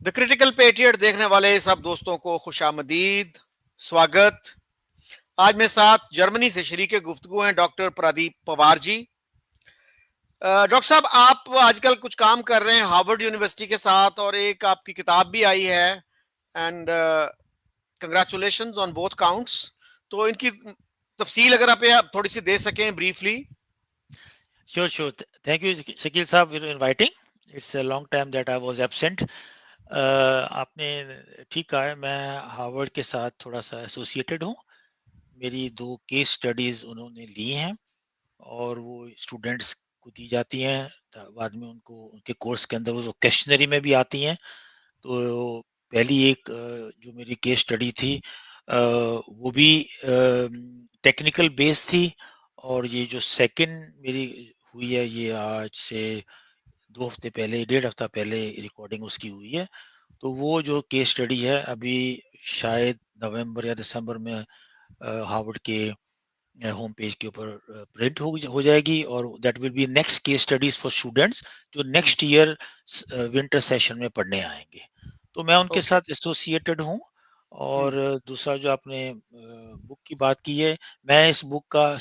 The critical patriot देखने वाले सब दोस्तों को खुशामदीद, स्वागत। आज मेरे साथ जर्मनी से शरीके गुफ्तगू हैं डॉक्टर प्रदीप पवार जी। डॉक्टर साहब, आप आजकल कुछ काम कर रहे हैं हार्वर्ड यूनिवर्सिटी के साथ और एक आपकी किताब भी आई है, and congratulations on both counts. तो इनकी तफसील अगर आप थोड़ी सी दे सकें briefly. Sure, sure. Thank you, Shakil Saab, for inviting. It's a long time that I was absent. आपने ठीक कहा है, मैं हार्वर्ड के साथ थोड़ा सा एसोसिएटेड हूँ। मेरी 2 केस स्टडीज उन्होंने ली हैं और वो स्टूडेंट्स को दी जाती हैं। बाद में उनको उनके कोर्स के अंदर वो क्वेश्चनरी में भी आती हैं। तो पहली एक जो मेरी केस स्टडी थी वो भी टेक्निकल बेस थी, और ये जो सेकंड मेरी हुई है ये आज से 2 हफ्ते पहले, 1.5 हफ्ता पहले रिकॉर्डिंग उसकी हुई है। तो वो जो केस स्टडी है अभी शायद नवंबर या दिसंबर में हार्वर्ड के होम पेज के ऊपर प्रिंट हो जाएगी, और that will be next case studies for students जो नेक्स्ट ईयर विंटर सेशन में पढ़ने आएंगे। तो मैं उनके ओके। साथ एसोसिएटेड हूँ। और दूसरा जो आपने बुक की बात की है, मैं इस बुक का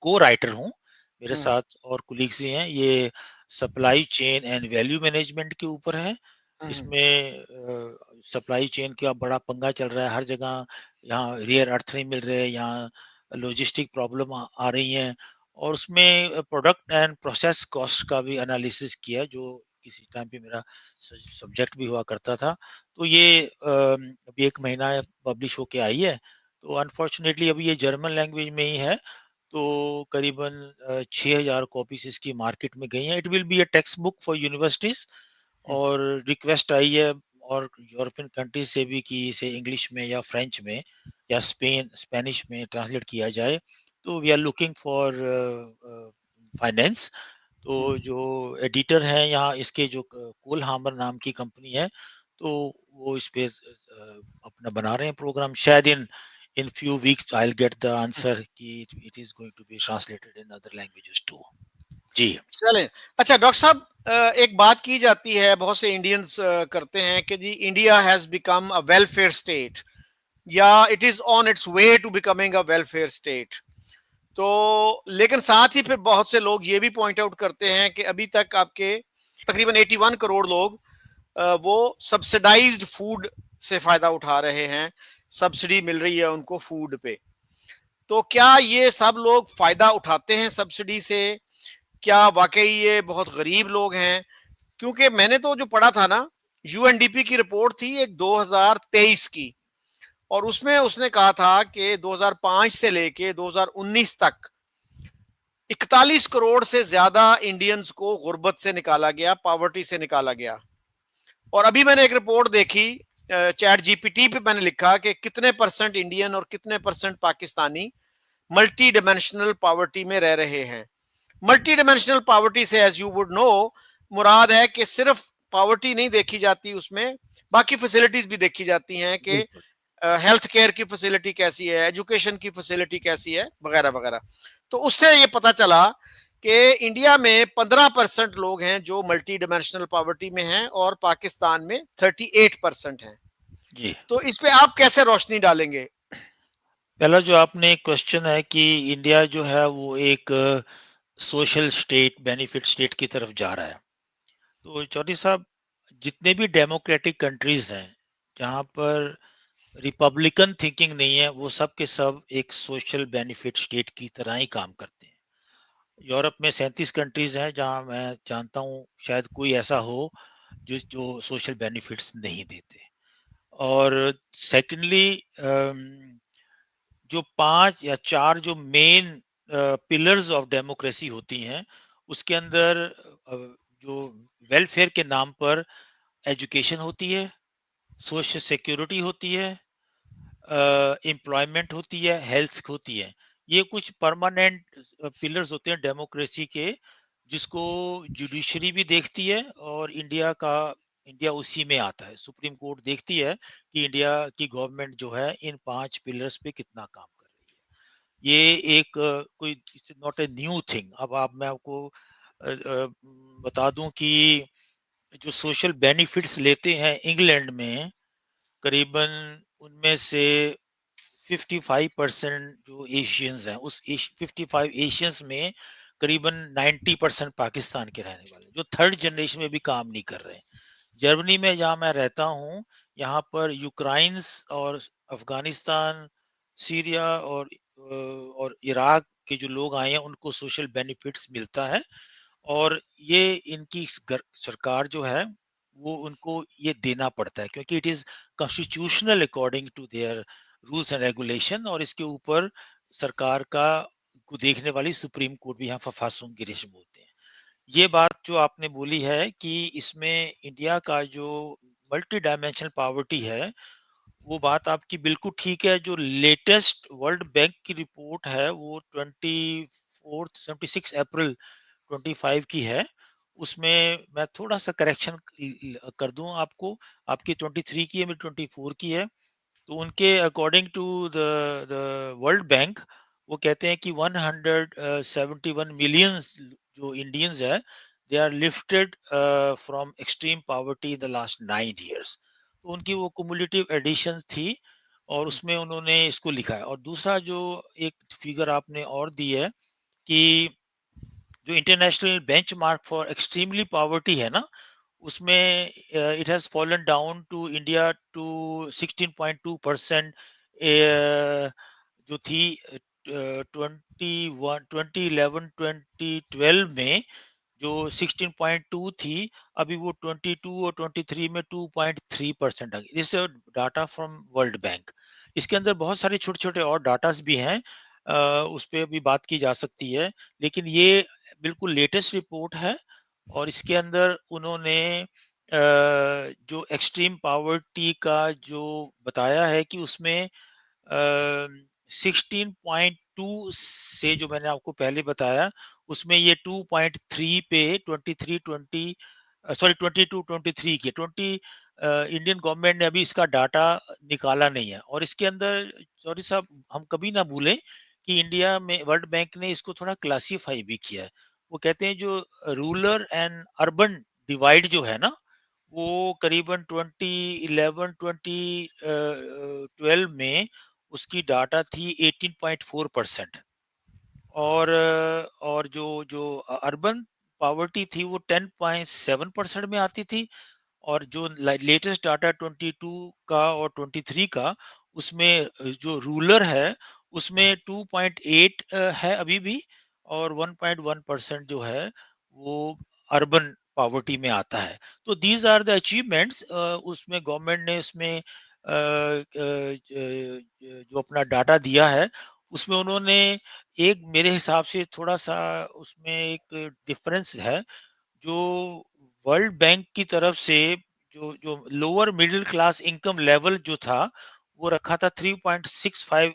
को राइटर हूँ। मेरे साथ और कुलीग्स भी हैं। ये supply chain and value management के ऊपर है। इसमें सप्लाई चेन का बड़ा पंगा चल रहा है हर जगह। यहाँ रेयर अर्थ नहीं मिल रहे, यहाँ लॉजिस्टिक प्रॉब्लम आ रही हैं, और उसमें प्रोडक्ट एंड प्रोसेस कॉस्ट का भी एनालिसिस किया, जो किसी टाइम पे मेरा सब्जेक्ट भी हुआ करता था। तो ये अभी 1 महीना पब्लिश होके आई है। तो अनफॉर्चुनेटली अभी ये जर्मन लैंग्वेज में ही है। तो करीबन 6000 कॉपीज इसकी मार्केट में गई हैं। It will be a text book for universities, और रिक्वेस्ट आई है और यूरोपियन कंट्रीज से भी कि इसे इंग्लिश में या फ्रेंच में या स्पेनिश में ट्रांसलेट किया जाए। तो we are looking for finance. तो जो एडिटर है यहाँ इसके, जो कोल हामर नाम की कंपनी है, तो वो इस पे अपना बना रहे हैं प्रोग्राम। शायद in few weeks I will get the answer कि it is going to be translated in other languages too. जी। चले। अच्छा डॉक्टर साहब, एक बात की जाती है, बहुत से इंडियंस करते हैं कि जी India has become a welfare state, या it is on its way to becoming a welfare state. तो लेकिन साथ ही फिर बहुत से लोग ये भी पॉइंट आउट करते हैं कि अभी तक आपके तकरीबन 81 करोड़ लोग वो सब्सिडाइज्ड फूड से फायदा उठा रहे हैं, सब्सिडी मिल रही है उनको फूड पे। तो क्या ये सब लोग फायदा उठाते हैं सब्सिडी से? क्या वाकई ये बहुत गरीब लोग हैं? क्योंकि मैंने तो जो पढ़ा था ना, यूएनडीपी की रिपोर्ट थी एक 2023 की, और उसमें उसने कहा था कि 2005 से लेके 2019 तक 41 करोड़ से ज्यादा इंडियंस को गुर्बत से निकाला गया, पॉवर्टी से निकाला गया। और अभी मैंने एक रिपोर्ट देखी, चैट जीपीटी पे मैंने लिखा कि कितने परसेंट इंडियन और कितने percent Pakistani multi dimensional poverty में रह रहे हैं। मल्टी डिमेंशनल पॉवर्टी से, एज यू वुड नो, मुराद है कि सिर्फ पॉवर्टी नहीं देखी जाती, उसमें बाकी फैसिलिटीज भी देखी जाती हैं कि बिल्कुल। हेल्थ केयर की फैसिलिटी कैसी है, एजुकेशन की फैसिलिटी कैसी है, वगैरह वगैरह। तो उससे ये पता चला कि इंडिया में 15% लोग हैं जो मल्टी डिमेंशनल पॉवर्टी में हैं, और पाकिस्तान में 38% हैं। जी। तो इस पे आप कैसे रोशनी डालेंगे? पहला जो आपने क्वेश्चन है कि इंडिया जो है वो एक सोशल स्टेट, बेनिफिट स्टेट की तरफ जा रहा है। तो चौधरी साहब, जितने भी डेमोक्रेटिक कंट्रीज हैं जहाँ पर रिपब्लिकन थिंकिंग नहीं है, वो सब के सब एक सोशल बेनिफिट स्टेट की तरह ही काम करते हैं। यूरोप में 37 कंट्रीज हैं जहाँ मैं जानता हूँ शायद कोई ऐसा हो जो जो सोशल बेनिफिट्स नहीं देते। और सेकेंडली, जो 5 या 4 जो मेन पिलर्स ऑफ डेमोक्रेसी होती हैं, उसके अंदर जो वेलफेयर के नाम पर एजुकेशन होती है, सोशल सिक्योरिटी होती है, एम्प्लॉयमेंट होती है, हेल्थ होती है। ये कुछ परमानेंट पिलर्स होते हैं डेमोक्रेसी के, जिसको जुडिशरी भी देखती है, और इंडिया उसी में आता है। सुप्रीम कोर्ट देखती है कि इंडिया की गवर्नमेंट जो है इन 5 पिलर्स पे कितना काम कर रही है। ये एक कोई नॉट ए न्यू थिंग। अब आप मैं आपको बता दूं कि जो सोशल बेनिफिट्स लेते हैं इंग्लैंड में, करीबन उनमें से 55% जो एशियंस हैं, उस 55 एशियंस में करीबन 90% पाकिस्तान के रहने वाले, जो थर्ड जनरेशन में भी काम नहीं कर रहे हैं। जर्मनी में जहाँ मैं रहता हूँ, यहाँ पर यूक्राइंस और अफगानिस्तान, सीरिया और इराक के जो लोग आए हैं, उनको सोशल बेनिफिट्स मिलता है। और ये इनकी सरकार जो है, वो उनको ये देना पड़ता है, क्योंकि it is constitutional according to their rules and regulation. और इसके ऊपर सरकार का को देखने वाली सुप्रीम कोर्ट भी यहाँ फफासुम गिरिश बोलते हैं। ये बात जो आपने बोली है कि इसमें इंडिया का जो मल्टी डायमेंशनल पॉवर्टी है, वो बात आपकी बिल्कुल ठीक है। जो लेटेस्ट वर्ल्ड बैंक की रिपोर्ट है, वो 26 अप्रैल 25 की है। उसमें मैं थोड़ा सा करेक्शन कर दूं आपको, आपकी 23 की है, मेरी 24 की है। तो उनके according to the World Bank, वो कहते हैं कि 171 मिलियन जो इंडियंस है, they are lifted from extreme poverty in the last 9 years। तो उनकी वो कुमुलेटिव एडिशन थी, और उसमें उन्होंने इसको लिखा है। और दूसरा जो एक फिगर आपने और दी है कि जो international benchmark for extremely poverty है ना, उसमें it has fallen down to India to 16.2%, जो थी 2011 में, जो 16.2 थी, अभी वो 22 और 23 में 2.3% आ गई। This data from world bank. इसके अंदर बहुत सारे छोटे छोटे और डाटास भी हैं, उस पर भी बात की जा सकती है, लेकिन ये बिल्कुल लेटेस्ट रिपोर्ट है। और इसके अंदर उन्होंने जो एक्सट्रीम पॉवर्टी का जो बताया है कि उसमें 16.2 से, जो मैंने आपको पहले बताया, उसमें ये 2.3 पे 22 23 के 20 इंडियन गवर्नमेंट ने अभी इसका डाटा निकाला नहीं है। और इसके अंदर, सॉरी साहब, हम कभी ना भूलें कि इंडिया में वर्ल्ड बैंक ने इसको थोड़ा क्लासीफाई भी किया है। वो कहते हैं जो रूरल एंड अर्बन डिवाइड जो है ना, वो करीबन 2011-2012 में उसकी डाटा थी 18.4%। और जो जो अर्बन पॉवर्टी थी, वो 10.7% में आती थी। और जो लेटेस्ट डाटा 22 का और 23 का, उसमें जो रूलर है, उसमें 2.8 है अभी भी, और 1.1% जो है वो अर्बन पॉवर्टी में आता है। तो दीज आर द अचीवमेंट्स। उसमें गवर्नमेंट ने उसमें जो अपना डाटा दिया है, उसमें उन्होंने एक, मेरे हिसाब से थोड़ा सा उसमें एक डिफरेंस है। जो वर्ल्ड बैंक की तरफ से जो जो lower middle class income level जो था, वो रखा था 3.65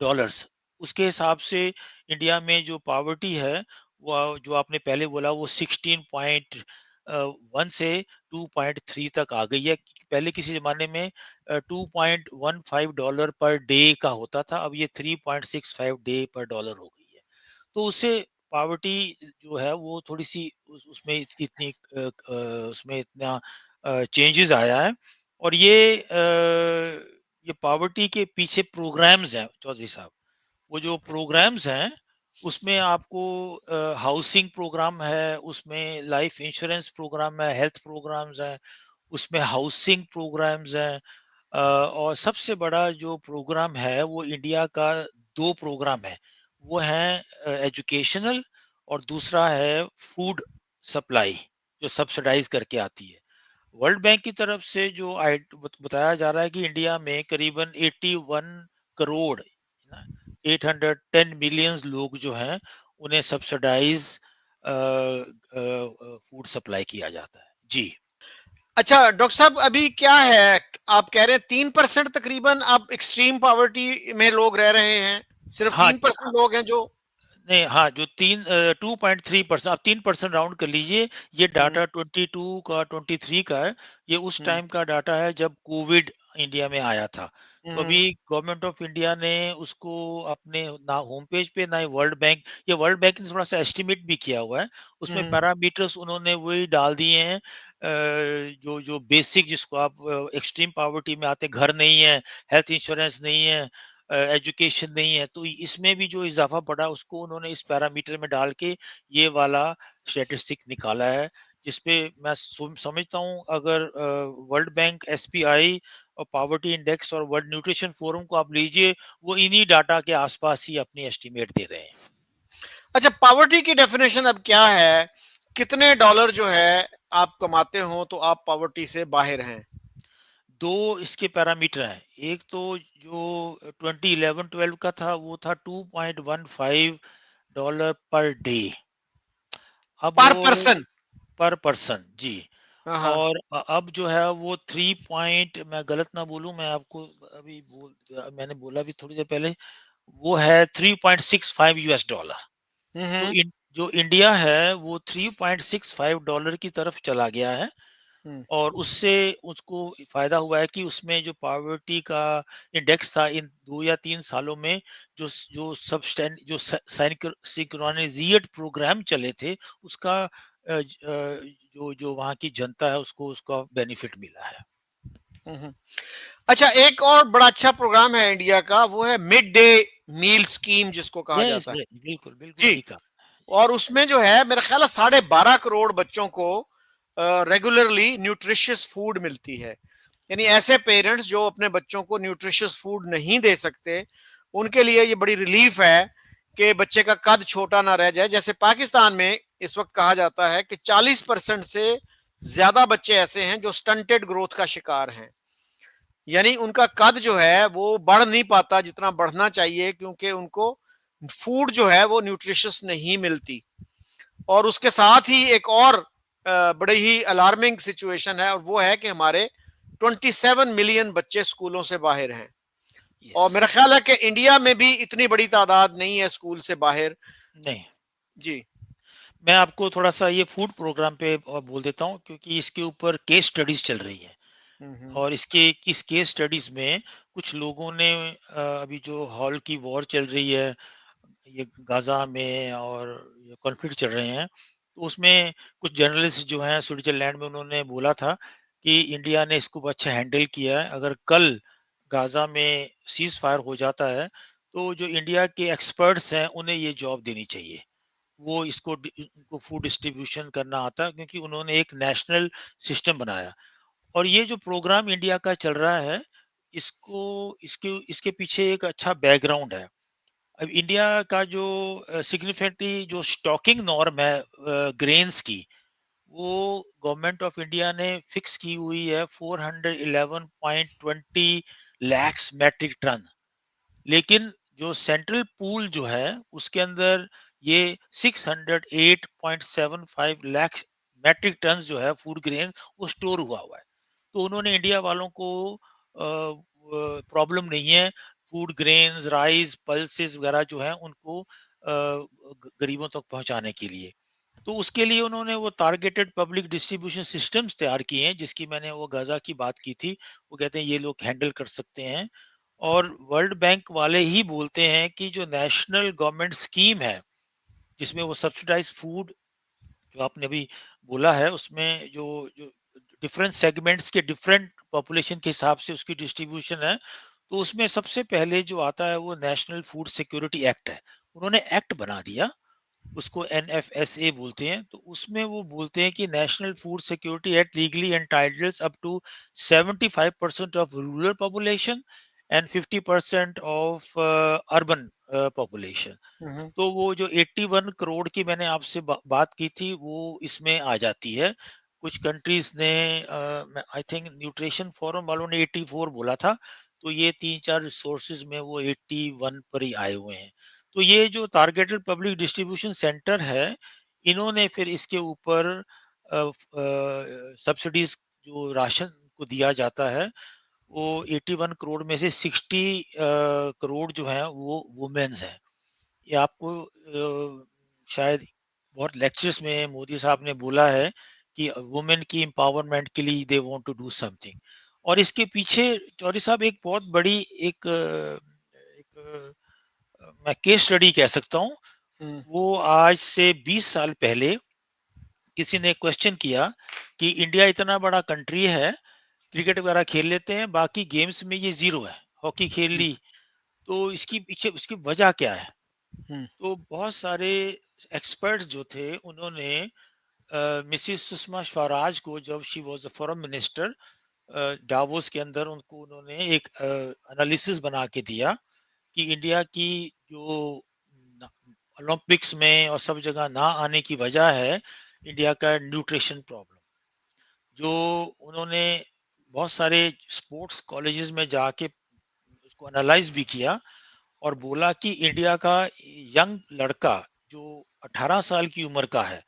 डॉलर्स। उसके हिसाब से इंडिया में जो पॉवर्टी है, वो जो आपने पहले बोला, वो 16.1 से 2.3 तक आ गई है। पहले किसी जमाने में $2.15 पर डे का होता था, अब ये 3.65 डे पर डॉलर हो गई है। तो उससे पॉवर्टी जो है वो थोड़ी सी उसमें इतनी उसमें इतना चेंजेस आया है। और ये पॉवर्टी के पीछे प्रोग्राम्स हैं चौधरी साहब। वो जो प्रोग्राम्स हैं, उसमें आपको हाउसिंग प्रोग्राम है, उसमें लाइफ इंश्योरेंस प्रोग्राम है, हेल्थ प्रोग्राम्स हैं, उसमें हाउसिंग प्रोग्राम्स हैं। और सबसे बड़ा जो प्रोग्राम है, वो इंडिया का दो प्रोग्राम है। वो है एजुकेशनल, और दूसरा है फूड सप्लाई, जो सब्सिडाइज करके आती है। वर्ल्ड बैंक की तरफ से जो बताया जा रहा है कि इंडिया में करीबन 81 करोड़, 810 मिलियन लोग जो हैं, उन्हें सब्सिडाइज फूड सप्लाई किया जाता है। जी। अच्छा डॉक्टर साहब, अभी क्या है, आप कह रहे हैं 3% तकरीबन अब एक्सट्रीम पॉवर्टी में लोग रह रहे हैं, सिर्फ हाँ 3% लोग हैं जो। नहीं, हाँ, जो 2.3%, आप 3% राउंड कर लीजिए। ये हम्म, डाटा 22 का 23 का है। ये उस हम्म, टाइम का डाटा है जब कोविड इंडिया में आया था। तो अभी गवर्नमेंट ऑफ इंडिया ने उसको अपने ना होम पेज पे ना ही वर्ल्ड बैंक, ये वर्ल्ड बैंक ने थोड़ा सा एस्टिमेट भी किया हुआ है, उसमें पैरामीटर्स उन्होंने वही डाल दिए हैं, जो जो बेसिक जिसको आप एक्सट्रीम पॉवर्टी में आते, घर नहीं है, हेल्थ इंश्योरेंस नहीं है, एजुकेशन नहीं है, तो इसमें भी जो इजाफा बढ़ा उसको उन्होंने इस पैरामीटर में डाल के ये वाला स्टेटिस्टिक निकाला है, जिसपे मैं समझता हूँ अगर वर्ल्ड बैंक, एसपीआई और पावर्टी इंडेक्स और वर्ल्ड न्यूट्रिशन फोरम को आप लीजिए, वो इन्हीं डाटा के आसपास ही अपनी एस्टिमेट दे रहे हैं। अच्छा, पॉवर्टी की डेफिनेशन अब क्या है? कितने डॉलर जो है आप कमाते हो तो आप पॉवर्टी से बाहर हैं? दो इसके पैरामीटर हैं, एक तो जो 2011-12 का था वो था $2.15 पर डे, अब पर वो पर्सन? पर पर्सन जी, हाँ हाँ। और अब जो है वो 3 पॉइंट, मैं गलत ना बोलूं, मैं आपको अभी मैंने बोला भी थोड़ी देर पहले, वो है $3.65। तो हम्म जो इंडिया है वो $3.65 की तरफ चला गया है, हम्म और उससे उसको फायदा हुआ है कि उसमें जो पॉवर्टी का इंडेक्स था इन 2 या 3 सालों में, जो सबस्टेन जो सिंक्रोनाइजेट प्रोग्राम चले थे, उसका जो जो वहाँ की जनता है उसको उसका बेनिफिट मिला है। हम्म। अच्छा, एक और बड़ा अच्छा प्रोग्राम है इंडिया का, वो है मिड डे मील स्कीम जिसको कहा यस, जाता है। बिल्कुल बिल्कुल जी। ठीक है जी। और उसमें जो है मेरा ख्याल है 12.5 करोड़ बच्चों को रेगुलरली न्यूट्रिशियस फूड मिलती है। यानी ऐसे पेरेंट्स जो अपने बच्चों को न्यूट्रिशियस फूड नहीं दे सकते, उनके लिए ये बड़ी रिलीफ है कि बच्चे का कद छोटा ना रह जाए। जैसे पाकिस्तान में इस वक्त कहा जाता है कि 40% से ज्यादा बच्चे ऐसे हैं जो स्टंटेड ग्रोथ का शिकार हैं, यानी उनका कद जो है वो बढ़ नहीं पाता जितना बढ़ना चाहिए, क्योंकि उनको फूड जो है वो न्यूट्रिशियस नहीं मिलती। और उसके साथ ही एक और बड़ी ही अलार्मिंग सिचुएशन है, और वो है कि हमारे 27 मिलियन बच्चे स्कूलों से बाहर हैं। और यस। मेरा ख्याल है कि इंडिया में भी इतनी बड़ी तादाद नहीं है स्कूल से बाहर। नहीं, जी। मैं आपको थोड़ा सा ये फूड प्रोग्राम पे बोल देता हूँ, क्योंकि इसके ऊपर केस स्टडीज चल रही है, हम्म और इसके इस केस स्टडीज में कुछ लोगों ने अभी जो हॉल की वॉर चल रही है ये गाजा में, और ये कॉन्फ्लिक्ट चल रहे हैं, तो उसमें कुछ जर्नलिस्ट जो हैं स्विट्जरलैंड में, उन्होंने बोला था कि इंडिया ने इसको अच्छा हैंडल किया है, अगर कल गाजा में सीज फायर हो जाता है तो जो इंडिया के एक्सपर्ट्स हैं उन्हें ये जॉब देनी चाहिए, वो उनको फूड डिस्ट्रीब्यूशन करना आता है, क्योंकि उन्होंने एक नेशनल सिस्टम बनाया। और ये जो प्रोग्राम इंडिया का चल रहा है, इसको इसके इसके पीछे एक अच्छा बैकग्राउंड है। अब इंडिया का जो सिग्निफिकेंटली जो स्टॉकिंग नॉर्म है ग्रेन्स की, वो गवर्नमेंट ऑफ इंडिया ने फिक्स की हुई है 411.20 लैक्स मैट्रिक टन, लेकिन जो सेंट्रल पूल जो है उसके अंदर ये 608.75 लाख मैट्रिक टन जो है फूड ग्रेन वो स्टोर हुआ है। तो उन्होंने इंडिया वालों को प्रॉब्लम नहीं है फूड ग्रेन्स, राइस, पल्सेस वगैरह जो है उनको गरीबों तक पहुंचाने के लिए। तो उसके लिए उन्होंने वो टारगेटेड पब्लिक डिस्ट्रीब्यूशन सिस्टम्स तैयार किए हैं, जिसकी मैंने वो गाजा की बात की थी, वो कहते हैं ये लोग हैंडल कर सकते हैं। और वर्ल्ड बैंक वाले ही बोलते हैं कि जो नेशनल गवर्नमेंट स्कीम है जिसमें वो सब्सिडाइज फूड जो आपने अभी बोला है, उसमें जो जो डिफरेंट सेगमेंट्स के डिफरेंट पॉपुलेशन के हिसाब से उसकी डिस्ट्रीब्यूशन है, तो उसमें सबसे पहले जो आता है वो नेशनल फूड सिक्योरिटी एक्ट है। उन्होंने एक्ट बना दिया, उसको एनएफएसए बोलते हैं, तो उसमें वो बोलते हैं कि national food security act legally entitles up to 75% of rural population and 50% of urban population. Hmm तो वो जो 81 करोड़ की मैंने आपसे बात की थी वो इसमें आ जाती है। कुछ कंट्रीज ने आई थिंक न्यूट्रिशन फोरम वालों ने 84 बोला था, तो ये 3-4 रिसोर्सेज में वो 81 पर ही आए हुए हैं। तो ये जो टारगेटेड पब्लिक डिस्ट्रीब्यूशन सेंटर है, इन्होंने फिर इसके ऊपर सब्सिडीज जो राशन को दिया जाता है, वो 81 करोड़ में से 60 करोड़ जो है वो वुमेन्स हैं। ये आपको शायद बहुत लेक्चर्स में मोदी साहब ने बोला है कि वुमेन की एम्पावरमेंट के लिए they want to do something. और इसके पीछे चौधरी साहब एक बहुत बड़ी एक मैं केस स्टडी कह सकता हूँ। वो आज से 20 साल पहले किसी ने क्वेश्चन किया कि इंडिया इतना बड़ा कंट्री है, क्रिकेट वगैरह खेल लेते हैं, बाकी गेम्स में ये ज़ीरो है, हॉकी खेल ली, तो इसकी पीछे उसकी वजह क्या है? तो बहुत सारे एक्सपर्ट्स जो थे उन्होंने मिसेस सुषमा स्वराज को, जब she was the foreign minister, Davos के अंदर उनको उन्होंने एक एनालिसिस बना के दिया कि इंडिया की जो ओलंपिक्स में और सब जगह ना आने की वजह है इंडिया का न्यूट्रिशन प्रॉब्लम। जो उन्होंने बहुत सारे स्पोर्ट्स कॉलेजेस में जाके उसको एनालाइज भी किया और बोला कि इंडिया का यंग लड़का जो 18 साल की उम्र का है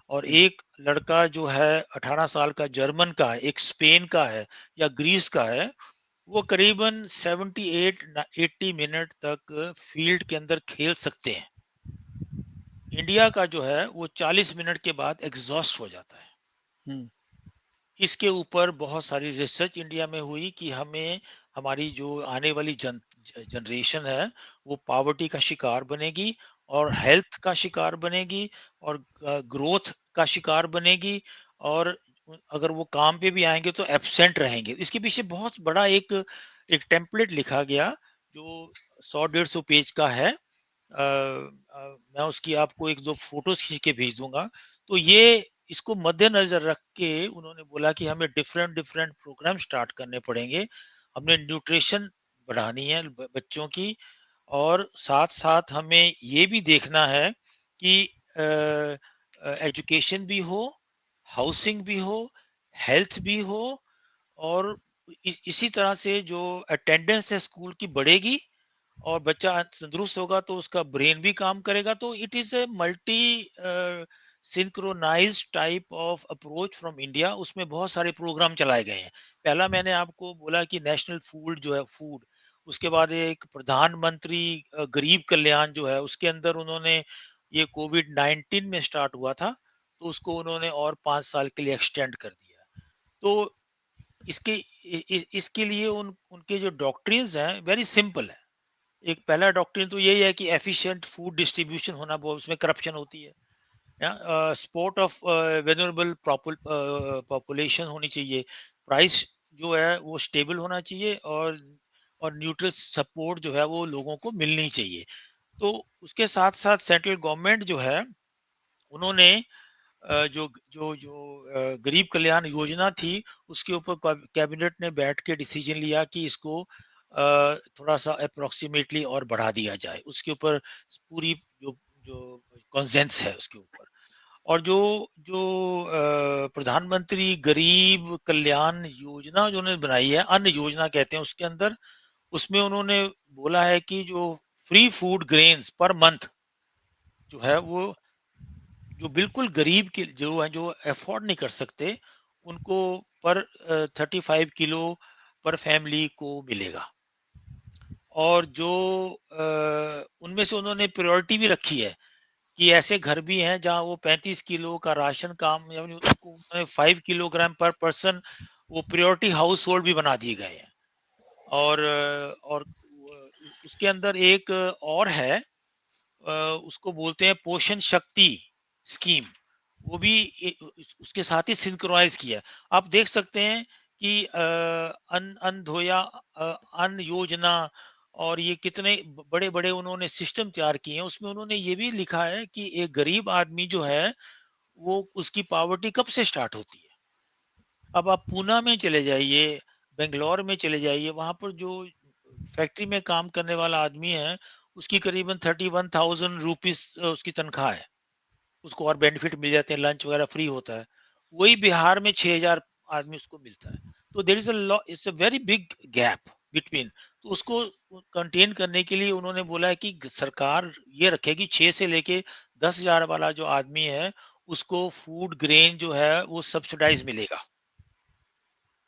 और एक लड़का जो है 18 साल का जर्मन का है, एक स्पेन का है या ग्रीस का है, वो करीबन 78 मिनट तक फील्ड के अंदर खेल सकते हैं। इंडिया का जो है वो 40 मिनट के बाद एग्जॉस्ट हो जाता है। इसके ऊपर बहुत सारी रिसर्च इंडिया में हुई कि हमें हमारी जो आने वाली जनरेशन है वो पॉवर्टी का शिकार बनेगी और हेल्थ का शिकार बनेगी और ग्रोथ का शिकार बनेगी, और अगर वो काम पे भी आएंगे तो एब्सेंट रहेंगे। इसके पीछे बहुत बड़ा एक टेम्पलेट लिखा गया जो 100-150 पेज का है। मैं उसकी आपको एक दो फोटोज खींच के भेज दूंगा। तो ये इसको मद्देनजर रख के उन्होंने बोला कि हमें डिफरेंट डिफरेंट प्रोग्राम स्टार्ट करने पड़ेंगे, हमने न्यूट्रिशन बढ़ानी है बच्चों की, और साथ साथ हमें ये भी देखना है कि एजुकेशन भी हो, हाउसिंग भी हो, हेल्थ भी हो, और इसी तरह से जो अटेंडेंस है स्कूल की बढ़ेगी और बच्चा तंदुरुस्त होगा तो उसका ब्रेन भी काम करेगा। तो it is a multi synchronised type of approach from India. उसमें बहुत सारे प्रोग्राम चलाए गए हैं। पहला मैंने आपको बोला कि नेशनल फूड जो है फूड, उसके बाद एक प्रधानमंत्री गरीब कल्याण जो है, उसके अंदर उन्होंने ये कोविड-19 में स्टार्ट हुआ था तो उसको उन्होंने और 5 साल के लिए एक्सटेंड कर दिया। तो इसके इसके लिए उनके जो डॉक्ट्रिन्स हैं वेरी सिंपल है। एक पहला डॉक्ट्रिन तो यही है कि एफिशिएंट फूड डिस्ट्रीब्यूशन होना, बहुत उसमें करप्शन होती है। सपोर्ट ऑफ वेनरेबल पॉपुलेशन होनी चाहिए, प्राइस जो है वो स्टेबल होना चाहिए, और न्यूट्रल सपोर्ट जो है वो लोगों को मिलनी चाहिए। तो उसके साथ साथ सेंट्रल गवर्नमेंट जो है उन्होंने जो जो जो गरीब कल्याण योजना थी उसके ऊपर कैबिनेट ने बैठ के डिसीजन लिया कि इसको थोड़ा सा अप्रोक्सीमेटली और बढ़ा दिया जाए। उसके ऊपर पूरी जो जो कॉन्सेंस है उसके ऊपर। और जो जो प्रधानमंत्री गरीब कल्याण योजना जो उन्होंने बनाई है, अन्न योजना कहते हैं उसके अंदर, उसमें उन्होंने बोला है कि जो free food grains per month जो है वो, जो बिल्कुल गरीब के जो है जो अफोर्ड नहीं कर सकते उनको पर 35 किलो पर फैमिली को मिलेगा। और जो उनमें से उन्होंने प्रायोरिटी भी रखी है कि ऐसे घर भी हैं जहां वो 35 किलो का राशन काम, यानी उसको उन्होंने 5 किलोग्राम पर पर्सन वो प्रायोरिटी हाउस होल्ड भी बना दिए गए हैं। और उसके अंदर एक और है, उसको बोलते हैं पोषण शक्ति स्कीम, वो भी उसके साथ ही सिंक्रोनाइज किया है। आप देख सकते हैं कि अन्न अंत्योदय अन्न योजना और ये कितने बड़े बड़े उन्होंने सिस्टम तैयार किए हैं। उसमें उन्होंने ये भी लिखा है कि एक गरीब आदमी जो है वो उसकी पॉवर्टी कब से स्टार्ट होती है। अब आप पूना में चले जाइए, बेंगलोर में चले जाइए, वहां पर जो फैक्ट्री में काम करने वाला आदमी है उसकी करीबन 31,000 रुपीज उसकी तनख्वाह है। उसको और बेनिफिट मिल जाते हैं, लंच वगैरह फ्री होता है। वही बिहार में 6,000 आदमी उसको मिलता है। तो there is it's a very big gap between. तो उसको कंटेन करने के लिए उन्होंने बोला है कि सरकार ये रखेगी 6 से लेके 10,000 वाला जो आदमी है उसको फूड ग्रेन जो है वो सब्सिडाइज मिलेगा।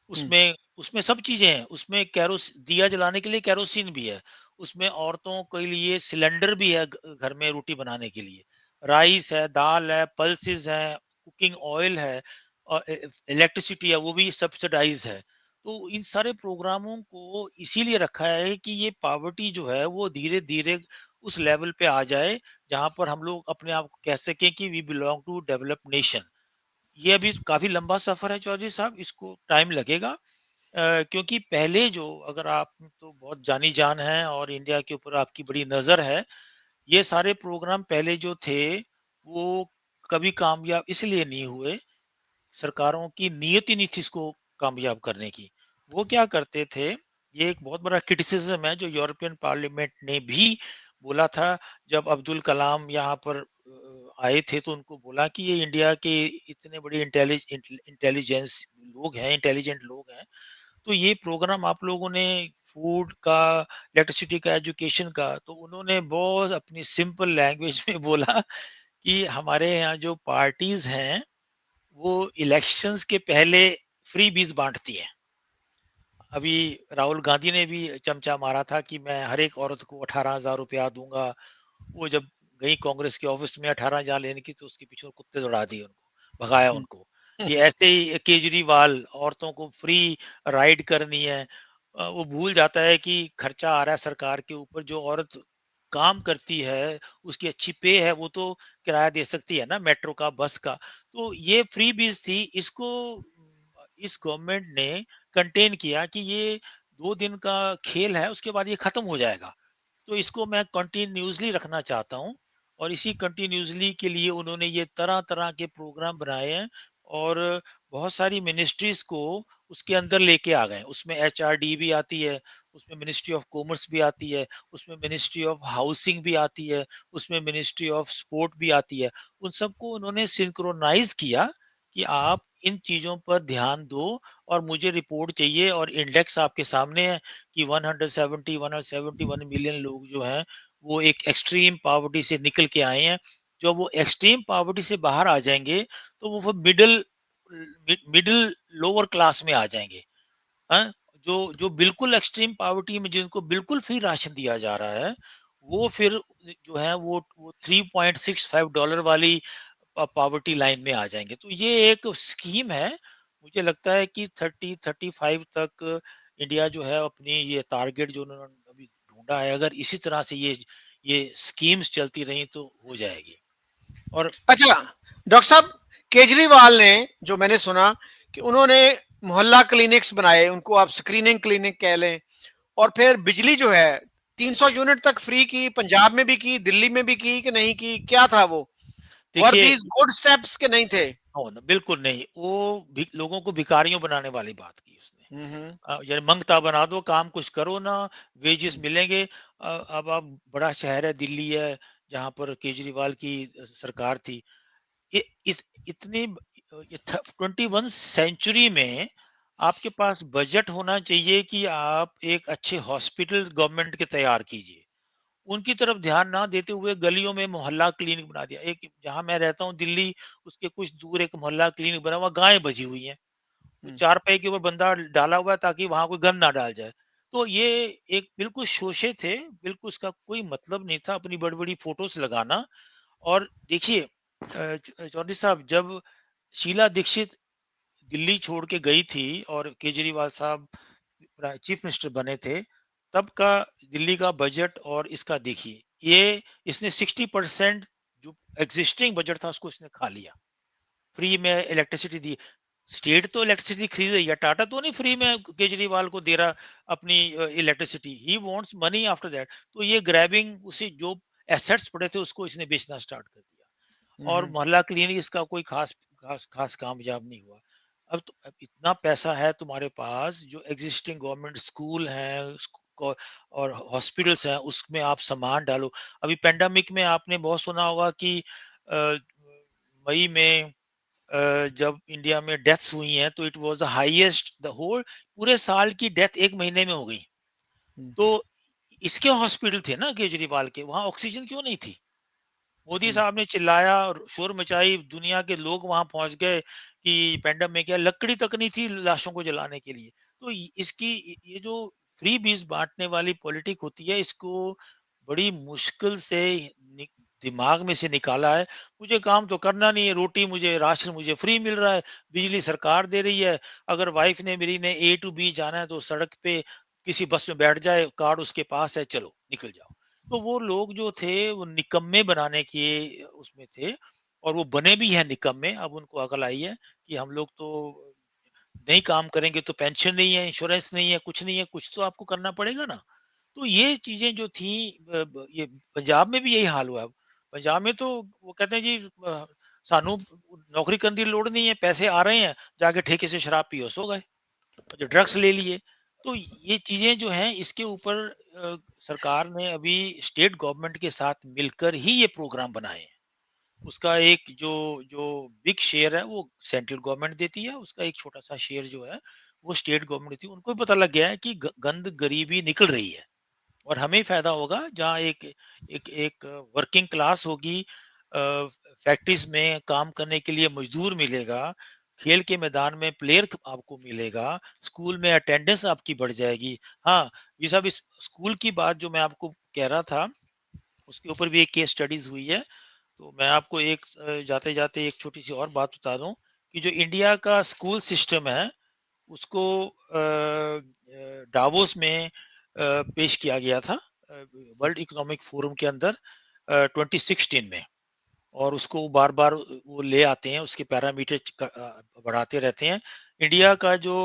उसमें उसमें सब चीजें हैं। उसमें कैरोस दिया जलाने के लिए केरोसिन भी है। उसमें औरतों के लिए सिलेंडर भी है, घर में रोटी बनाने के लिए। राइस है, दाल है, पल्सेस है, कुकिंग ऑयल है, और इलेक्ट्रिसिटी है वो भी सब्सिडाइज है। तो इन सारे प्रोग्रामों को इसीलिए रखा है कि ये पॉवर्टी जो है वो धीरे-धीरे उस लेवल पे आ जाए, जहाँ पर हम लोग अपने आप को कह सकें कि we belong to developed nation. ये अभी काफ़ी लंबा सफ़र है चौधरी साहब, इसको टाइम लगेगा। क्योंकि पहले जो अगर आप तो बहुत जानी-जान हैं और इंडिया के ऊपर आपकी बड़ी नज़र है, ये सारे प्रोग्राम पहले जो थे, वो कभी कामयाब इसलिए नहीं हुए, सरकारों की नीयत ही नहीं थी इसको कामयाब करने की। वो क्या करते थे, ये एक बहुत बड़ा क्रिटिसिज़्म है जो यूरोपियन पार्लियामेंट ने भी बोला था जब अब्दुल कलाम यहाँ पर आए थे तो उनको बोला कि ये इंडिया के इतने बड़े इंटेलिजेंस लोग हैं, इंटेलिजेंट लोग हैं, तो ये प्रोग्राम आप लोगों ने फूड का, इलेक्ट्रिसिटी का, एजुकेशन का, तो उन्होंने बहुत अपनी सिंपल लैंग्वेज में बोला कि हमारे यहाँ जो पार्टीज़ हैं वो इलेक्शंस के पहले फ्रीबीज़ बाँटती हैं। अभी राहुल गांधी ने भी चमचा मारा था कि मैं हर एक औरत को 18,000 रुपया दूँगा। वो जब गई कांग्रेस के ऑफिस में 18,000 लेने की तो उसके पीछे कुत्ते दौड़ा दिए उनको, भगाया हुँ। उनको। ये ऐसे ही केजरीवाल औरतों को फ्री राइड करनी है। वो भूल जाता है कि खर्चा आ रहा है सरकार के ऊपर, जो औरत काम करती है, उसकी अच्छी पे है, वो तो किराया दे सकती है ना मेट्रो का, बस का। तो ये फ्रीबीज़ थी, इसको इस गवर्नमेंट ने कंटेन किया कि ये 2 दिन का खेल है, उसके बाद ये खत्म हो जाएगा। तो इसको मैं कंटिन्यूअसली रखना चाहता हूँ और इसी कंटिन्यूअसली के लिए उन्होंने ये तरह-तरह के प्रोग्राम बनाए हैं और बहुत सारी मिनिस्ट्रीज़ को उसके अंदर लेके आ गए हैं। उसमें एचआरडी भी आती है, उसमें मिनिस्ट्री ऑफ कॉमर्स भी आती है, उसमें मिनिस्ट्री ऑफ हाउसिंग भी आती है, उसमें मिनिस्ट्री ऑफ स्पोर्ट भी आती है। उन सबको उन्होंने सिंक्रोनाइज़ किया कि आप इन चीज़ों पर ध्यान दो और मुझे रिपोर्ट चाहिए और इंडेक्स आपके सामने है कि 171 मिलियन लोग जो हैं वो एक एक्सट्रीम पॉवर्टी से निकल के आए हैं। जब वो एक्सट्रीम पॉवर्टी से बाहर आ जाएँगे, तो वो फिर मिडल लोअर क्लास में आ जाएँगे। हाँ? जो बिल्कुल एक्सट्रीम पॉवर्टी में जिनको बिल्कुल फ्री राशन दिया जा रहा है, वो फिर जो है वो $3.65 वाली पॉवर्टी लाइन में आ जाएँगे। तो ये एक स्कीम है, मुझे लगता है कि 30-35 तक इंडिया जो है अपनी ये टारगेट जो उन्होंने अभी ढूँढा है, अगर इसी तरह से ये स्कीम्स चलती रही तो हो जाएगी। और अच्छा, डॉक्टर साहब, केजरीवाल ने, जो मैंने सुना कि उन्होंने मोहल्ला क्लिनिक्स बनाए, उनको आप स्क्रीनिंग क्लिनिक कह लें, और फिर बिजली जो है 300 यूनिट तक फ्री की, पंजाब में भी की, दिल्ली में भी की कि नहीं की? क्या था वो? वर देखिए दीज़ गुड स्टेप्स के नहीं थे? बिल्कुल नहीं, वो भी लोगों को भिखारियों बनाने वाली बात की उसने। हुँ, हुँ। यानी मंगता बना दो, काम कुछ करो ना, वेजेस हुँ, मिलेंगे। अब आप बड़ा शहर है, दिल्ली है, जहाँ पर केजरीवाल की सरकार थी। ये इस इतनी 21 सेंचुरी में आपके पास बजट होना चाहिए कि आप एक अच्छे हॉस्पिटल गवर्नमेंट के तैयार कीजिए। उनकी तरफ ध्यान ना देते हुए गलियों में मोहल्ला क्लिनिक बना दिया। एक जहाँ मैं रहता हूँ दिल्ली, उसके कुछ दूर एक मोहल्ला क्लिनिक बना हुआ, गायें बची हुई हैं। वो हुँ, चारपाई के ऊपर बंदा डाला हुआ है ताकि वहां कोई गंद ना डाल जाए। तो ये एक बिल्कुल शोषे थे, बिल्कुल उसका कोई मतलब नहीं था अपनी बड़ी बड़ी फोटोज लगाना। और देखिए चौधरी साहब, जब शीला दीक्षित दिल्ली छोड़ के गई थी और केजरीवाल साहब चीफ मिनिस्टर बने थे, तब का दिल्ली का बजट और इसका देखिए, ये इसने 60% जो एग्जिस्टिंग बजट था उसको इसने खा लिया। फ्री में इलेक्ट्रिसिटी दी। स्टेट तो इलेक्ट्रिसिटी खरीद रही है, टाटा तो नहीं फ्री में केजरीवाल को दे रहा अपनी electricity. He wants money after that. तो ये ग्रैबिंग, उसे जो एसेट्स पड़े थे उसको इसने बेचना स्टार्ट कर दिया। हुँ, और हुँ, मोहल्ला क्लिनिक इसका कोई खास खास खास कामयाब नहीं हुआ। अब इतना पैसा है तुम्हारे पास, जो एग्जिस्टिंग गवर्नमेंट स्कूल हैं और हॉस्पिटल्स हैं, उसमें आप सामान डालो। अभी पेंडेमिक में आपने बहुत सुना होगा कि अ, मई में जब इंडिया में डेथ्स हुई हैं तो it was the highest, the whole पूरे साल की डेथ एक महीने में हो गई। हुँ, तो इसके हॉस्पिटल थे ना केजरीवाल के, वहां ऑक्सीजन क्यों नहीं थी? मोदी हुँ, साहब ने चिल्लाया और शोर मचाई, दुनिया के लोग वहां पहुंच गए कि पेंडेमिक है, लकड़ी तक नहीं थी लाशों को जलाने के लिए। तो इसकी ये जो फ्री बीज बांटने वाली पॉलिटिक होती है, इसको बड़ी मुश्किल से दिमाग में से निकाला है, मुझे काम तो करना नहीं है, रोटी मुझे, राशन मुझे फ्री मिल रहा है, बिजली सरकार दे रही है, अगर वाइफ ने मेरी ने ए टू बी जाना है तो सड़क पे किसी बस में बैठ जाए, कार्ड उसके पास है, चलो निकल जाओ। तो वो लोग जो थे वो निकम्मे बनाने के उसमें थे, और वो बने भी हैं निकम्मे। अब उनको अकल आई है कि हम लोग तो नहीं काम करेंगे तो पेंशन नहीं है, इंश्योरेंस नहीं है, कुछ नहीं है, कुछ तो आपको करना पड़ेगा ना। तो ये चीज़ें जो थी, ये पंजाब में भी यही हाल हुआ है। पंजाब में तो वो कहते हैं जी, सानू नौकरी करने की लोड़ नहीं है, पैसे आ रहे हैं, जाके ठेके से शराब पियो, सो गए, जो ड्रग्स ले लिए। तो ये चीज़ें जो हैं इसके ऊपर सरकार ने अभी स्टेट गवर्नमेंट के साथ मिलकर ही ये प्रोग्राम बनाए हैं। उसका एक जो जो बिग शेयर है वो सेंट्रल गवर्नमेंट देती है, उसका एक छोटा-सा शेयर जो है वो स्टेट गवर्नमेंट देती है। उनको भी पता लग गया है कि गंद गरीबी निकल रही है, और हमें फ़ायदा होगा जहाँ एक एक एक वर्किंग क्लास होगी, फैक्ट्रीज़ में काम करने के लिए मज़दूर मिलेगा, खेल के मैदान में प्लेयर आपको मिलेगा, स्कूल में अटेंडेंस आपकी बढ़ जाएगी। हाँ, ये सब इस स्कूल की बात जो मैं आपको कह रहा था, उसके ऊपर भी एक केस स्टडीज़ हुई है। तो मैं आपको एक जाते-जाते एक छोटी-सी और बात बता दूँ कि जो इंडिया का स्कूल सिस्टम है, उसको डावोस में पेश किया गया था, वर्ल्ड इकोनॉमिक फोरम के अंदर 2016 में, और उसको बार-बार वो ले आते हैं, उसके पैरामीटर बढ़ाते रहते हैं। इंडिया का जो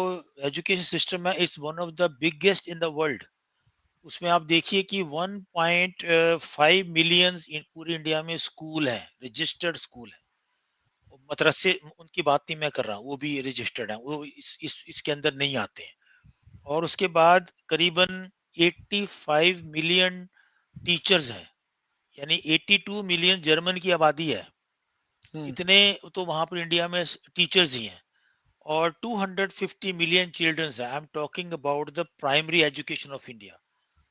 एजुकेशन सिस्टम है is one of the biggest in the world. उसमें आप देखिए कि 1.5 मिलियंस इन पूरे इंडिया में स्कूल हैं, रजिस्टर्ड स्कूल हैं। मदरसे उनकी बात नहीं मैं कर रहा हूँ, वो भी रजिस्टर्ड हैं, वो इसके अंदर नहीं आते हैं। और उसके बाद करीबन 85 मिलियन टीचर्स हैं, यानी 82 मिलियन जर्मन की आबादी है। हम्म। इतने तो वहाँ पर इंडिया में टीचर्स ही हैं, और 250 मिलियन चिल्ड्रंस हैं। I am talking about the primary education of India.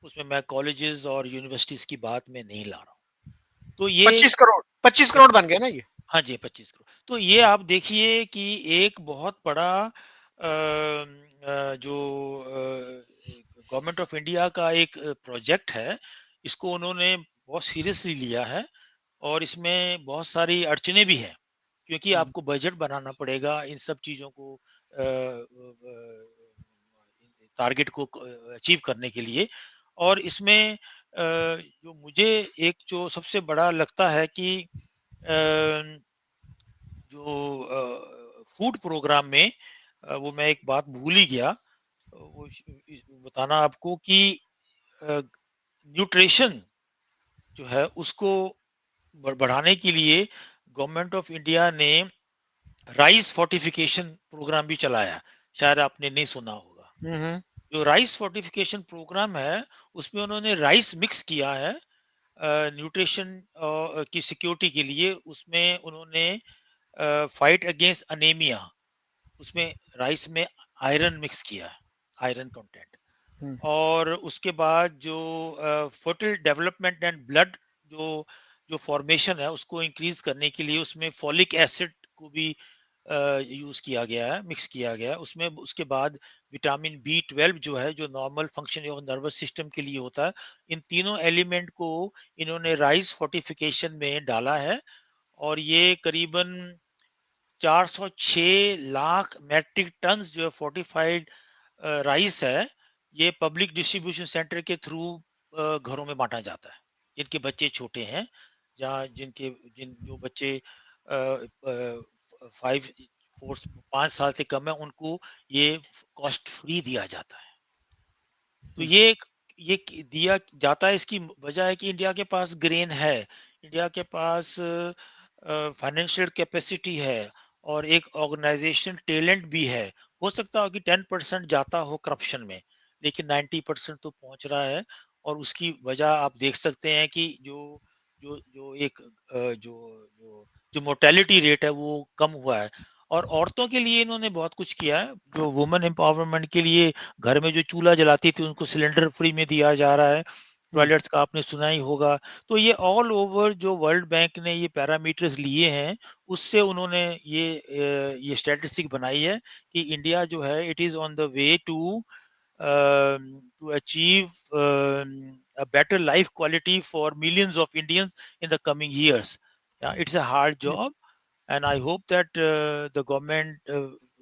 उसमें मैं कॉलेजेस और यूनिवर्सिटीज की बात में नहीं ला रहा हूँ। तो ये 25 करोड़, 25 करोड़ बन गए ना ये। हाँ जी, 25 करोड़। तो ये आप देखिए कि एक बहुत बड़ा जो गवर्नमेंट ऑफ इंडिया का एक प्रोजेक्ट है, इसको उन्होंने बहुत सीरियसली लिया है, और इसमें बहुत सारी अड़चनें भी हैं, क्योंकि हम्म। आपको बजट बनाना पड़ेगा इन सब चीज़ों को टारगेट को अचीव करने के लिए। और इसमें जो मुझे एक जो सबसे बड़ा लगता है कि अ, जो फूड प्रोग्राम में वो मैं एक बात भूल ही गया, वो बताना आपको कि न्यूट्रिशन जो है उसको बढ़ाने के लिए गवर्नमेंट ऑफ इंडिया ने राइस फोर्टिफिकेशन प्रोग्राम भी चलाया, शायद आपने नहीं सुना होगा। हम्म। जो राइस फोर्टिफिकेशन प्रोग्राम है, उसमें उन्होंने राइस मिक्स किया है न्यूट्रिशन की सिक्योरिटी के लिए। उसमें उन्होंने फाइट अगेंस्ट अनेमिया, उसमें राइस में आयरन मिक्स किया है, आयरन कंटेंट। हम्म। और उसके बाद जो फर्टिल डेवलपमेंट एंड ब्लड जो जो फॉर्मेशन है उसको इंक्रीज करने के लिए उसमें फॉलिक एसिड को भी यूज किया गया है, मिक्स किया गया है उसमें। उसके बाद विटामिन B12 जो है, जो normal function of nervous system के लिए होता है, इन तीनों एलिमेंट को इन्होंने राइस फोर्टिफिकेशन में डाला है। और ये करीबन 406 लाख मैट्रिक टन जो है फोर्टिफाइड राइस है, ये पब्लिक डिस्ट्रीब्यूशन सेंटर के थ्रू घरों में बांटा जाता है, जिनके बच्चे छोटे हैं, जहाँ जिनके जिन जो बच्चे 5 साल से कम है, उनको ये कॉस्ट फ्री दिया जाता है। तो हम्म। दिया जाता है, इसकी वजह है कि इंडिया के पास ग्रेन है, इंडिया के पास फाइनेंशियल कैपेसिटी है, और एक ऑर्गेनाइजेशन टैलेंट भी है। हो सकता हो कि 10% जाता हो करप्शन में, लेकिन 90% तो पहुंच रहा है। और उसकी वजह आप देख सकते हैं कि जो जो जो एक जो जो जो मोर्टेलिटी रेट है वो कम हुआ है। और औरतों के लिए इन्होंने बहुत कुछ किया है, जो वुमेन एम्पावरमेंट के लिए, घर में जो चूल्हा जलाती थी उनको सिलेंडर फ्री में दिया जा रहा है, हम्म। टॉयलेट्स का आपने सुना ही होगा। तो ये ऑल ओवर जो वर्ल्ड बैंक ने ये पैरामीटर्स लिए हैं, उससे उन्होंने ये स्टैटिस्टिक बनाई है कि इंडिया जो है it is on the way to achieve a better life quality for millions of Indians in the coming years. Yeah, it's a hard job, and I hope that the government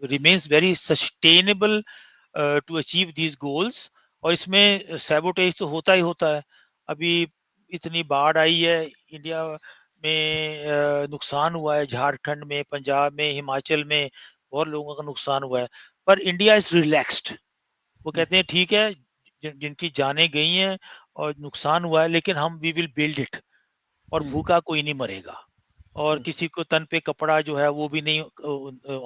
remains very sustainable to achieve these goals. और इसमें sabotage तो होता है। अभी इतनी बाढ़ आई है India में, नुकसान हुआ है झारखंड में, पंजाब में, हिमाचल में, बहुत लोगों का नुकसान हुआ है, पर इंडिया इज रिलैक्स्ड। वो कहते हैं ठीक है, जिनकी जानें गई हैं और नुकसान हुआ है, लेकिन हम वी विल बिल्ड इट, और भूखा कोई नहीं मरेगा, और किसी को तन पे कपड़ा जो है वो भी नहीं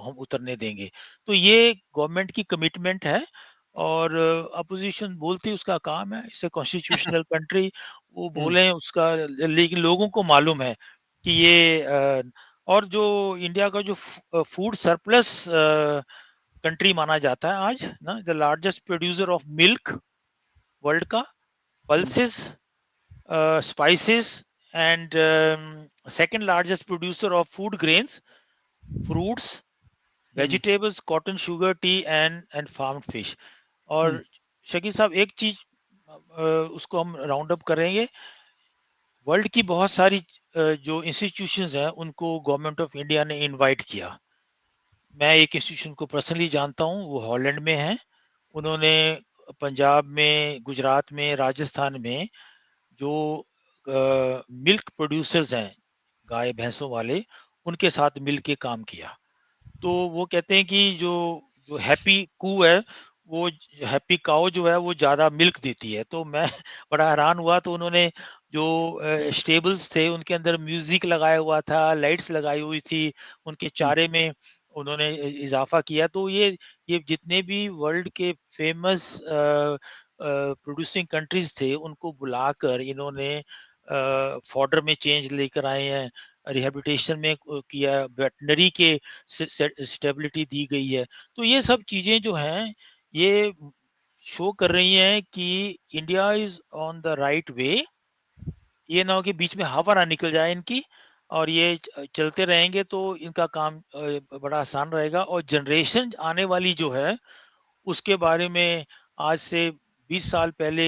हम उतरने देंगे। तो ये गवर्नमेंट की कमिटमेंट है, और अपोजिशन बोलती उसका काम है, इसे कॉन्स्टिट्यूशनल कंट्री, वो बोले उसका, लेकिन लोगों को मालूम है कि ये और जो इंडिया का जो फूड सरप्लस कंट्री माना जाता है आज ना, the largest producer of milk world का, pulses, spices, and second largest producer of food grains, fruits, vegetables, cotton, sugar, tea, and farmed fish. और शकील साहब एक चीज उसको हम राउंड अप करेंगे, वर्ल्ड की बहुत सारी जो इंस्टीट्यूशंस हैं उनको गवर्नमेंट ऑफ इंडिया ने इनवाइट किया। मैं एक इंस्टीट्यूशन को पर्सनली जानता हूँ, वो हॉलैंड में है। उन्होंने पंजाब में, गुजरात में, राजस्थान में जो मिल्क प्रोड्यूसर्स हैं, गाय भैंसों वाले, उनके साथ मिल के काम किया। तो वो कहते हैं कि जो जो हैप्पी कू है, वो हैप्पी काऊ जो है वो ज़्यादा मिल्क देती है। तो मैं बड़ा हैरान हुआ, तो उन्होंने जो स्टेबल्स थे उनके अंदर म्यूजिक लगाया हुआ था, लाइट्स लगाई हुई थी, उनके चारे में उन्होंने इजाफा किया। तो ये जितने भी वर्ल्ड के फेमस प्रोड्यूसिंग कंट्रीज थे उनको बुलाकर इन्होंने फॉडर में चेंज लेकर आए हैं, रिहेबिलिटेशन में किया, वेटनरी के स्टेबिलिटी दी गई है। तो ये सब चीजें जो हैं ये शो कर रही हैं कि India is on the right way. ये ना हो कि बीच में हवा ना निकल जाए इनकी, और ये चलते रहेंगे तो इनका काम बड़ा आसान रहेगा। और जनरेशन आने वाली जो है उसके बारे में आज से 20 साल पहले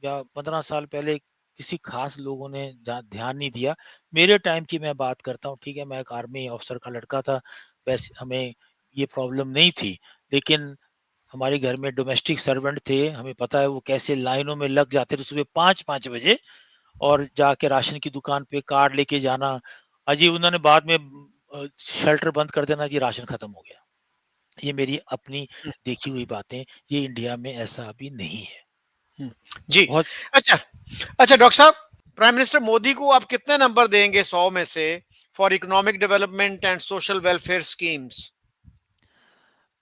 या 15 साल पहले किसी खास लोगों ने ध्यान नहीं दिया। मेरे टाइम की मैं बात करता हूँ, ठीक है, मैं एक आर्मी ऑफिसर का लड़का था, वैसे हमें ये प्रॉब्लम नहीं थी। लेकिन हमारे घर में डोमेस्टिक सर्वेंट थे, हमें पता है वो कैसे लाइनों में लग जाते थे सुबह 5-5 बजे, और जाके राशन की दुकान पे कार्ड लेके जाना। अजी उन्होंने बाद में शेल्टर बंद कर देना, जी राशन खत्म हो गया। ये मेरी अपनी देखी हुई बातें, ये इंडिया में ऐसा अभी नहीं है। जी। बहुत अच्छा, अच्छा डॉक्टर साहब, प्राइम मिनिस्टर मोदी को आप कितने नंबर देंगे 100 में से for economic development and social welfare schemes?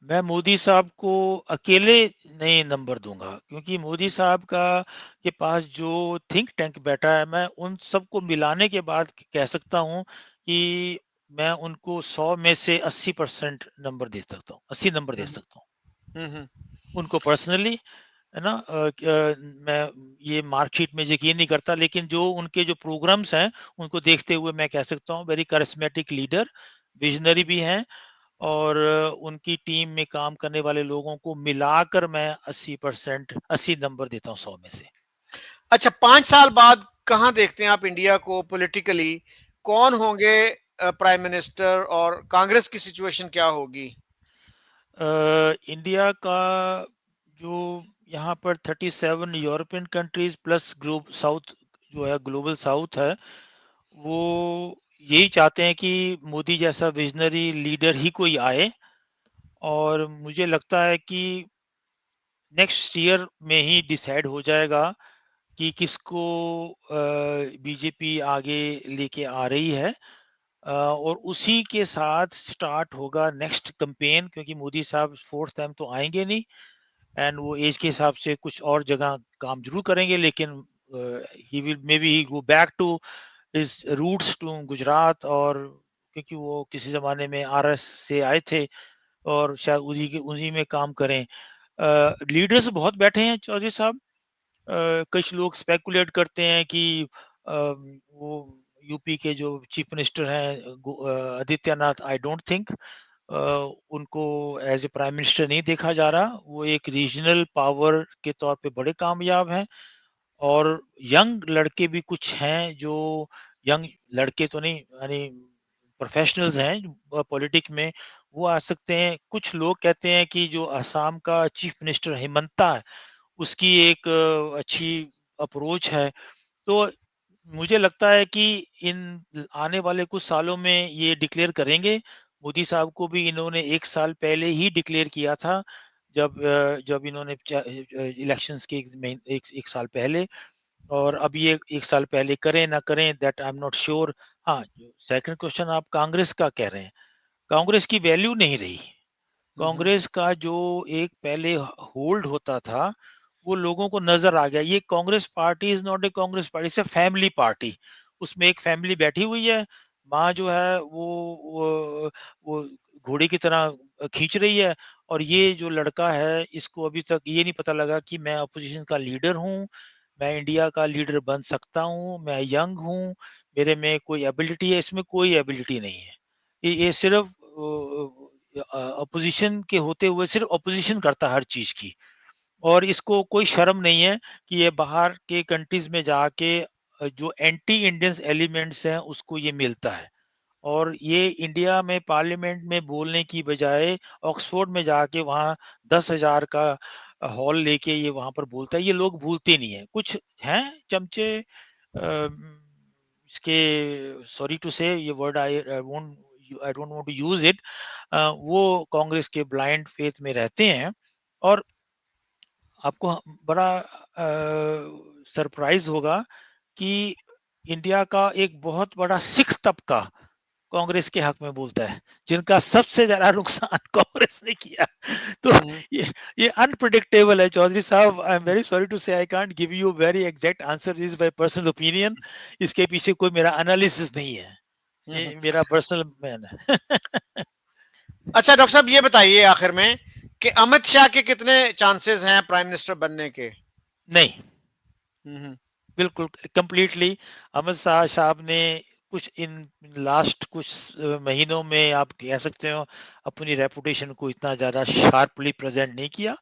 मैं मोदी साहब को अकेले नहीं नंबर दूंगा, क्योंकि मोदी साहब का के पास जो थिंक टैंक बैठा है, मैं उन सबको मिलाने के बाद कह सकता हूं कि मैं उनको 100 में से 80% नंबर दे सकता हूँ, 80 नंबर दे सकता हूँ उनको पर्सनली, है ना। मैं ये मार्कशीट में यकीन नहीं करता, लेकिन जो उनके जो प्रोग्राम्स हैं उनको देखते हुए मैं कह सकता हूँ वेरी करिस्मेटिक लीडर, विजनरी भी हैं, और उनकी टीम में काम करने वाले लोगों को मिलाकर मैं 80% 80 नंबर देता हूँ 100 में से। अच्छा, 5 साल बाद कहाँ देखते हैं आप इंडिया को पॉलिटिकली? कौन होंगे प्राइम मिनिस्टर और कांग्रेस की सिचुएशन क्या होगी? इंडिया का जो यहाँ पर 37 यूरोपियन कंट्रीज प्लस साउथ जो है, ग्लोबल साउथ है, वो यही चाहते हैं कि मोदी जैसा विजनरी लीडर ही कोई आए। और मुझे लगता है कि नेक्स्ट ईयर में ही डिसाइड हो जाएगा कि किसको बीजेपी आगे लेके आ रही है, और उसी के साथ स्टार्ट होगा नेक्स्ट कैंपेन, क्योंकि मोदी साहब फोर्थ टाइम तो आएंगे नहीं, एंड वो एज के हिसाब से कुछ और जगह काम जरूर करेंगे, लेकिन he will maybe go back to his roots to Gujarat, और क्योंकि वो किसी जमाने में आरएस से आए थे, और शायद उन्हीं में काम करें। लीडर्स बहुत बैठे हैं चौधरी साहब। कुछ लोग स्पेकुलेट करते हैं कि वो यूपी के जो चीफ मिनिस्टर हैं आदित्यनाथ, आई डोंट थिंक उनको एज ए प्राइम मिनिस्टर नहीं देखा जा रहा। वो एक रीजनल पावर के तौर पे बड़े कामयाब हैं, और यंग लड़के भी कुछ हैं जो यंग लड़के तो नहीं यानी प्रोफेशनल्स हैं पॉलिटिक्स में, वो आ सकते हैं। कुछ लोग कहते हैं कि जो असम का चीफ मिनिस्टर हिमंता है, उसकी एक अच्छी अप्रोच है। तो मुझे लगता है कि इन आने वाले कुछ सालों में ये डिक्लेयर करेंगे। मोदी साहब को भी इन्होंने 1 साल पहले ही डिक्लेयर किया था, जब इन्होंने इलेक्शंस के 1 साल पहले, और अब ये 1 साल पहले करें ना करें that I am not sure. हाँ, सेकंड क्वेश्चन आप कांग्रेस का कह रहे हैं, कांग्रेस की वैल्यू नहीं रही। कांग्रेस का जो एक पहले होल्ड होता था, वो लोगों को नजर आ गया। ये Congress party is not a Congress party, it's a family party. उसमें एक फैमिली बैठी हुई है, माँ जो है वो घोड़े की तरह खींच रही है, और ये जो लड़का है इसको अभी तक ये नहीं पता लगा कि मैं अपोजिशन का लीडर हूँ, मैं इंडिया का लीडर बन सकता हूँ, मैं यंग हूँ, मेरे में कोई एबिलिटी है। इसमें कोई एबिलिटी नहीं है। ये सिर्फ अपोजिशन के होते हुए सिर्फ अपोजिशन करता है हर चीज की, और इसको कोई शर्म नहीं है कि ये बाहर के कंट्रीज में जाके जो एंटी इंडियंस एलिमेंट्स हैं उसको ये मिलता है, और ये इंडिया में पार्लियामेंट में बोलने की बजाय ऑक्सफोर्ड में जाके वहाँ 10,000 का हॉल लेके ये वहां पर बोलता है। ये लोग भूलते नहीं है। कुछ हैं चमचे, इसके, सॉरी टू से ये word I don't want to use it, वो कांग्रेस के ब्लाइंड फेथ में रहते हैं। और आपको बड़ा सरप्राइज होगा कि इंडिया का एक बहुत बड़ा सिख तबका कांग्रेस के हक में बोलता है, जिनका सबसे ज्यादा नुकसान कांग्रेस ने किया। तो ये अनप्रिडिक्टेबल है चौधरी साहब। I am very sorry to say I can't give you very exact answer, is my personal opinion. इसके पीछे कोई मेरा एनालिसिस नहीं है, ये मेरा पर्सनल मैन है। अच्छा डॉक्टर साहब, ये बताइए आखिर में कि अमित शाह के कितने चांसेस हैं प्राइम मिनिस्टर बनने के? नहीं, बिल्कुल कंप्लीटली। अमित शाह साहब ने कुछ इन लास्ट कुछ महीनों में आप कह सकते हो अपनी रेपुटेशन को इतना ज्यादा शार्पली प्रेजेंट नहीं किया।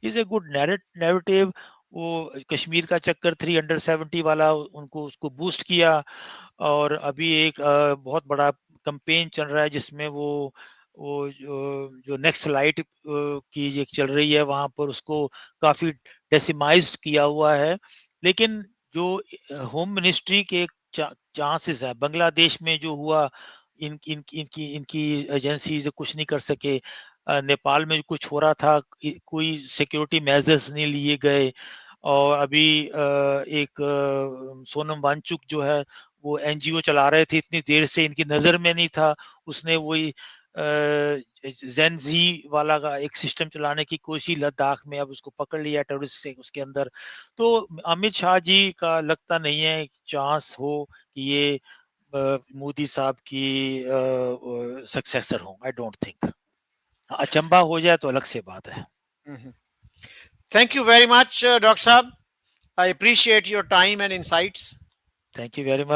Is a good narrative. वो कश्मीर का चक्कर 370 वाला उनको उसको बूस्ट किया, और अभी एक बहुत बड़ा कैंपेन चल रहा है जिसमें वो जो नेक्स्ट लाइट की एक चल रही है वहां पर उसको काफी डेसिमाइज्ड किया हुआ है। लेकिन जो होम मिनिस्ट्री के चांसेस है, बांग्लादेश में जो हुआ, इनकी एजेंसी कुछ नहीं कर सके। नेपाल में कुछ हो रहा था, कोई सिक्योरिटी मेजर्स नहीं लिए गए। और अभी एक सोनम वांगचुक जो है वो एनजीओ चला रहे थे, इतनी देर से इनकी नजर में नहीं था, उसने वही जेनजी वाला का एक सिस्टम चलाने की कोशिश लद्दाख में, अब उसको पकड़ लिया टेररिस्ट से उसके अंदर। तो अमित शाह जी का लगता नहीं है चांस हो कि ये मोदी साहब की सक्सेसर हो। I don't think. अचंबा हो जाए तो अलग से बात है। Thank you very much doctor साहब, I appreciate your time and insights. Thank you very much.